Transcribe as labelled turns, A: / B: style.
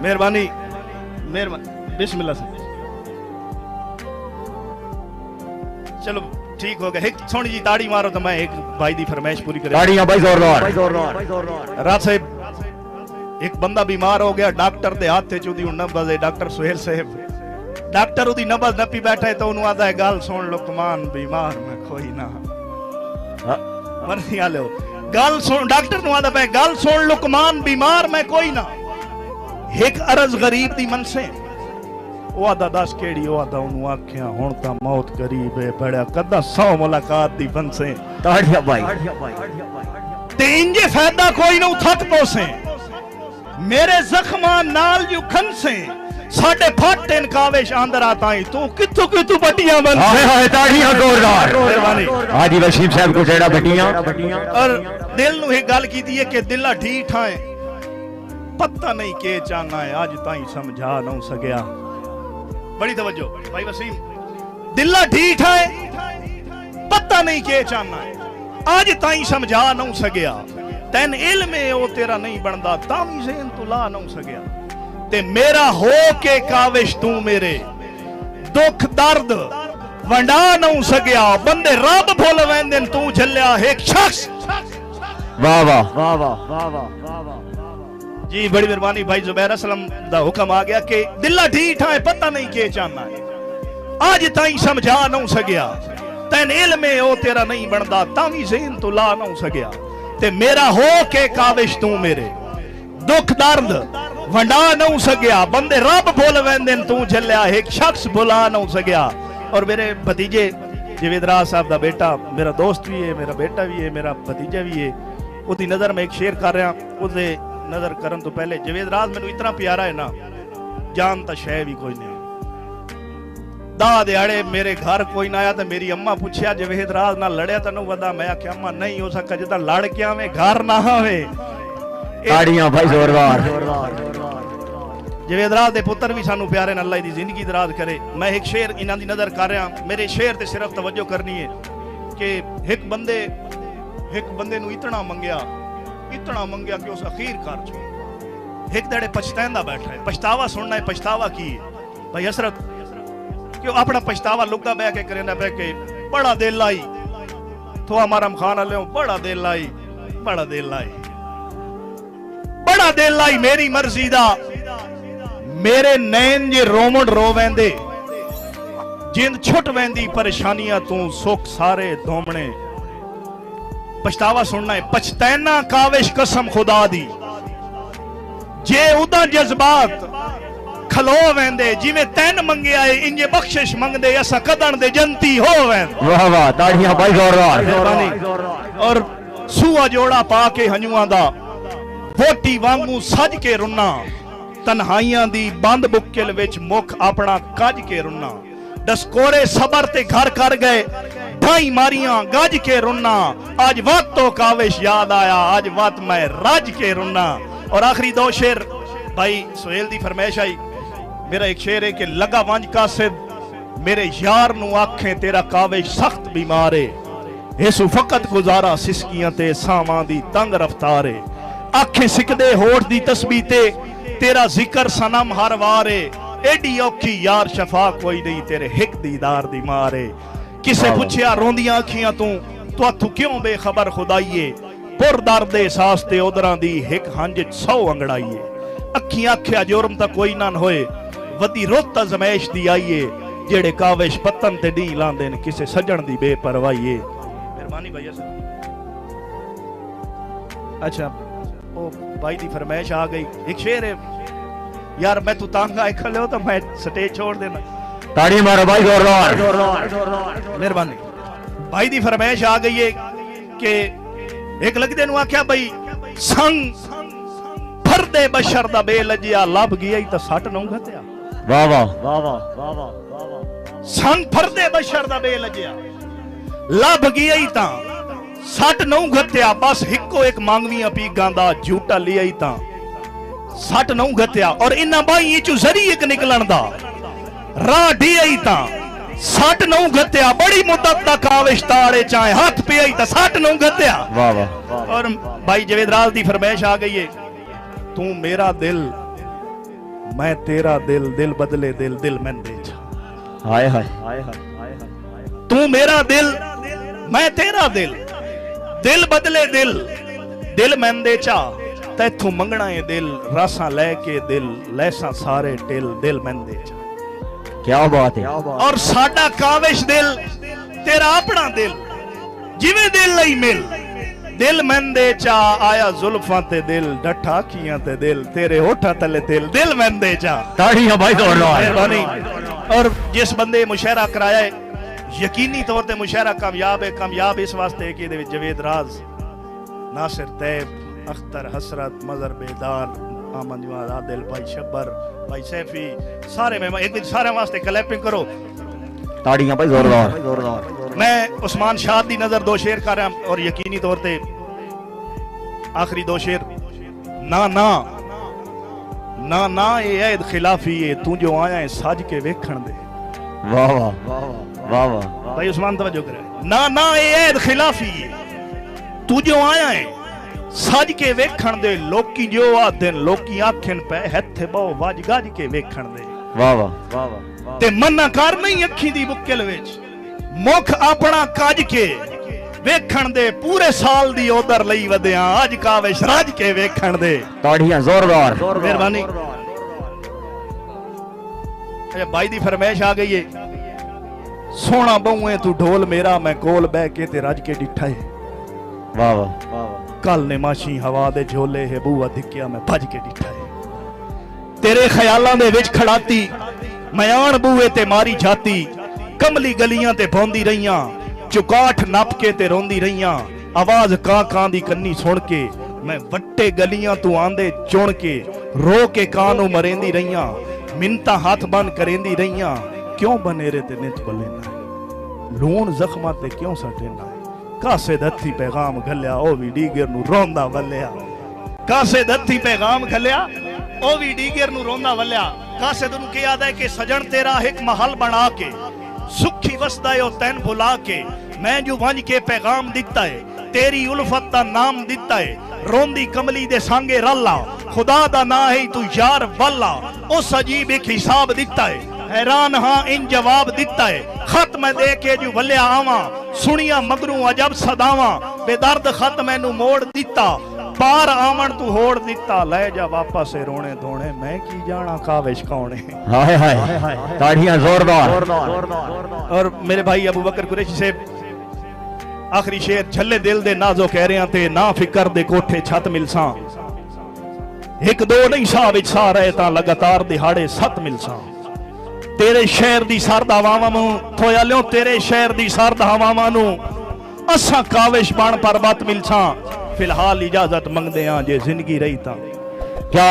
A: मेहरबानी मेहरबानी बिस्मिल्लाह से चलो ठीक हो गया। एक सोनी जी ताड़ी मारो तो मैं एक भाई दी फरमाइश पूरी करें।
B: ताड़ियां भाई जोरदार।
A: रात साहब एक बंदा बीमार हो गया, डॉक्टर दे हाथ च उदी नब्ज है, डॉक्टर सुहेल साहब डॉक्टर उदी नब्ज नपी बैठा है तो उन्होंने आदा है गल सुन लो कमान बीमार मैं कोई ना मरनी आलो गल सुन डॉक्टर नु आदा पे गल सुन लो कमान बीमार मैं कोई ना एक अरज गरीब दी मन से वो आदा दस केड़ी वो आदा उन्होंने आख्या हुण तां मौत करीब है बड़ा कदा 100 मुलाकात दी बन से
B: ताड़ियां भाई
A: ते इंजे फायदा कोई ना थक पोसे मेरे जख्मा नाल जो खनसे साडे फट इनकावेश आंदर आता ही तू कित्थों कित्थों बटियां बन
B: हाय हाय ताड़ियां जोरदार।
A: मेहरबानी
B: हाजी वसीम साहब को जेड़ा बटियां
A: और दिल नु एक गल कीती है कि दिला ढीठ है पता नहीं के चाहना है आज ताई समझा न सकिया। बड़ी तवज्जो भाई वसीम दिला ढीठ है पता नहीं के चाहना है आज ताई समझा न सकिया तैन इल्म है वो तेरा नहीं बनदा तामी ज़हन तू ला न सकिया ते मेरा हो के काविश तू मेरे दुख दर्द वंडा न सकिया बंदे रब भुल वेंदे तू झल्लिया एक शख्स।
B: वाह वाह वाह वाह वाह
A: जी बड़ी मेहरबानी भाई जुबैर असलम दा हुक्म आ गया कि दिला ढीठ है पता नहीं के चाहना है आज ताई समझा न सकिया तैन इल्म है वो तेरा नहीं बनदा तामी ज़हन तू ला न सकिया ते मेरा हो के काविश तू मेरे दुख दर्द वंडा न सकिया बंदे रब भुल वेंदे तू झल्लिया एक शख्स भुला न सकिया। और मेरे भतीजे जवेदराज साहब दा बेटा मेरा दोस्त भी है मेरा बेटा भी है मेरा भतीजा भी है उसकी नजर में एक शेर कर रहा उससे नजर करन तो पहले जवेदराज मैनू इतना प्यारा है ना जान तो शह भी कोई नहीं दा दिहाड़े मेरे घर कोई ना आया तो मेरी अम्मा पूछया जवेदराज ना लड़िया तेन वदा मैं आख्या अम्मा नहीं हो सका जिदा लड़ के आवे घर ना आवे।
B: ताड़ियां भाई जोरदार।
A: जवेदराज दे पुत्र भी सानू प्यारे ने अल्लाह दी जिंदगी दराज करे। मैं एक शेर इन्हां दी नजर कर रहा मेरे शेर ते सिर्फ तवज्जो करनी है कि एक बंदे नु इतना मंगया कि उस अखीर कर छो एक दड़े पछतांदा बैठा है पछतावा सुनना है पछतावा की है भाई हसरत क्यों अपना पछतावा लुका बह के करेना बह के बड़ा दिल आई तो हमारा खाना ले बड़ा दिल आई मेरी मर्जी दा मेरे नैन जे रोमन रो वेंदे जिंद छुट वेंदी परेशानियां तू सुख सारे धोमने पछतावा सुनना है पछतैना काविश कसम खुदा दी जे उदा जज्बात खलो वेंदे जिवें तैन मंगया है इंजे बख्शिश मंगदे असा कदन दे जनती हो वेंदे। वाह वाह
B: ताड़ियां भाई जोरदार।
A: और सूआ जोड़ा पा के हंजुआं दा वोटी वांगू सज के रुन्ना तन्हाइयां दी बंद बुक्किल विच मुख अपना कज के रुन्ना डसकोरे सबर ते घर कर गए ढाई मारियां गज के रुन्ना आज वत तो काविश याद आया आज वत मैं रज के रुन्ना। और आखिरी दो शेर भाई सुहेल दी फरमाइश आई मेरा एक शेर है कि लगा वंज कासिद मेरे यार नु आखे तेरा काविश सख्त बीमार है इसु फकत गुजारा सिसकियां ते सावां दी तंग रफ्तार है आखे सिकदे होठ दी तस्बीह ते तेरा जिक्र सनम हर वार है एडी औखी यार शफा कोई नहीं तेरे हिक दीदार दी मार है। किसे पूछया रोंदियां अखियां तू अथू क्यों बेखबर खुदाइए पुर दर्द एहसास ते उदरां दी हिक हंज 100 अंगड़ाइए अखियां आख्या जुर्म ता कोई ना होए वदी रुत अजमैश दी आईए जेड़े काविश पतन ते डी लांदे ने किसे सजण दी बेपरवाही। मेहरबानी भैया अच्छा ओ भाई दी फरमाइश आ गई एक शेर है यार मैं तू तंग आए खले हो तो मैं स्टेज छोड़ देना।
B: ताड़ी मारो भाई जोरदार।
A: मेहरबानी भाई दी फरमाइश आ गई है कि एक लगदे नु आख्या भाई संग फरदे बशर दा बेलजिया लब गया तो सट नौ घत्या।
B: वाह वाह वाह वाह वाह
A: संग फरदे बशर दा बेलजिया लब गया ता सट नौ घत्या बस हिको एक मांगवियां पीगां दा झूटा लिया ता सट नौ घत्या और इन्ना बाई चू जरी एक निकलन दा राह ढिया ता सट नौ घत्या बड़ी मुद्दत दा काविश ताड़े चाहे हाथ पे आई ता सट नौ घत्या।
B: वाह वाह।
A: और भाई जवेदराज दी फरमाइश आ गई है तू मेरा दिल मैं तेरा दिल, दिल बदले दिल, दिल मैं दे जा।
B: हाय हाय हाय हाय हाय हाय।
A: तू मेरा दिल, मैं तेरा दिल, दिल बदले दिल, दिल मैं दे चा। तैथों मंगना है दिल, रासा लेके दिल, लैसा सारे टिल, दिल मैं दे चा।
B: क्या बात है।
A: और साडा काविश दिल, तेरा अपना दिल, जिवें दिल लई मिल, दिल मैं दे चा। आया जुल्फां ते दिल, डठा अखियां ते दिल, तेरे होठा तले दिल, दिल मैं दे चा।
B: ताड़ियां भाई जोरदार।
A: मेहरबानी। और जिस बंदे मुशायरा कराया है, यकीनी तौर ते मुशायरा कामयाब है। कामयाब इस वास्ते है कि इहदे विच जवेद राज, नासिर तैब, अख्तर हसरत, मजर बेदार, आमन जवाद आदिल, भाई शब्बर, भाई सैफी, सारे मेहमान एक सारे वास्ते क्लैपिंग करो।
B: ताड़ियां भाई जोरदार जोरदार।
A: मैं उस्मान शाह दी नजर दो शेर कर रहा और यकीनी तौर पे आखिरी दो शेर। ना ना ना ना ये ऐद खिलाफी है, तू जो आया है साज के वेखण दे।
B: वाह वाह वाह वाह।
A: भाई उस्मान तवज्जो करे। ना ना ये ऐद खिलाफी है, तू जो आया है साज के वेखण दे। लोकी जो आदन लोकी आखन पे हथे बहु वज गज के वेखण दे।
B: वाह वाह वाह वाह।
A: ते मना कर नहीं अखी दी बुक्कल विच, मुख अपना कज के वेखण दे। पूरे साल दी ओदर लई वधिया, अज काविश रज के वेखण दे।
B: ताड़ियां जोरदार।
A: मेहरबानी। अच्छा भाई दी फरमाइश आ गई है, सोना बहुए तू ढोल मेरा, मैं कोल बह के ते रज के डिठा है।
B: वाह वाह वाह।
A: कल ने माशी हवा दे झोले है, बूआ धिक्या मैं भज के डिठा है। तेरे ख्यालां दे विच खड़ाती, मैं आण बूए ते मारी जाती। कमली गलियां ते भौंदी रहियां, चुकाठ नप के ते रोंदी रहियां। आवाज कां कां दी कन्नी सुन के, मैं वट्टे गलियां तू आंदे चुन के। रो के कां नू मरेंदी रहियां, मिन्नतां हाथ बन करेंदी रहियां। क्यों बनेरे ते नित बलेना, लूण जख्मां ते क्यों सटेना। कासे दत्थी पैगाम घलिया, ओ भी डीगर नू रोंदा वलिया। कासे दत्थी पैगाम घलिया, ओ भी डीगर नू रोंदा वलिया। कासे तू के याद है कि सजन तेरा एक महल बना के, सुखी वसदा है ओ तैन भुला के। मैं जो वंज के पैगाम दिता है, तेरी उल्फत दा नाम दिता है। रोंदी कमली दे सांगे रल्ला, खुदा दा ना है तू यार वल्ला। उस अजीब एक हिसाब दिता है, हैरान हाँ इन जवाब दिता है। खत मैं दे के जो वलिया आवा, सुनिया मगरू अजब सदावा। बेदर्द खत मैनू मोड़ दिता, पार आमन तू होड़ दिता। ले जा वापस रोने धोने, मैं की जाना काविश कौन है।
B: हाय हाय। ताड़ियां जोरदार।
A: और मेरे भाई अबू बकर कुरैशी से आखिरी शेर। झल्ले दिल दे नाजो कह रहे ते, ना फिकर दे कोठे छत मिलसा। एक दो नहीं साह विच साह रहे तां लगातार दिहाड़े सत मिलसा। तेरे शहर दी सरद हवावां नूं थोया लियो, तेरे शहर दी सरद हवावां नूं असां काविश बण परबत मिलसा। फिलहाल इजाजत मंगदे हां, जे जिंदगी रही तां।
B: क्या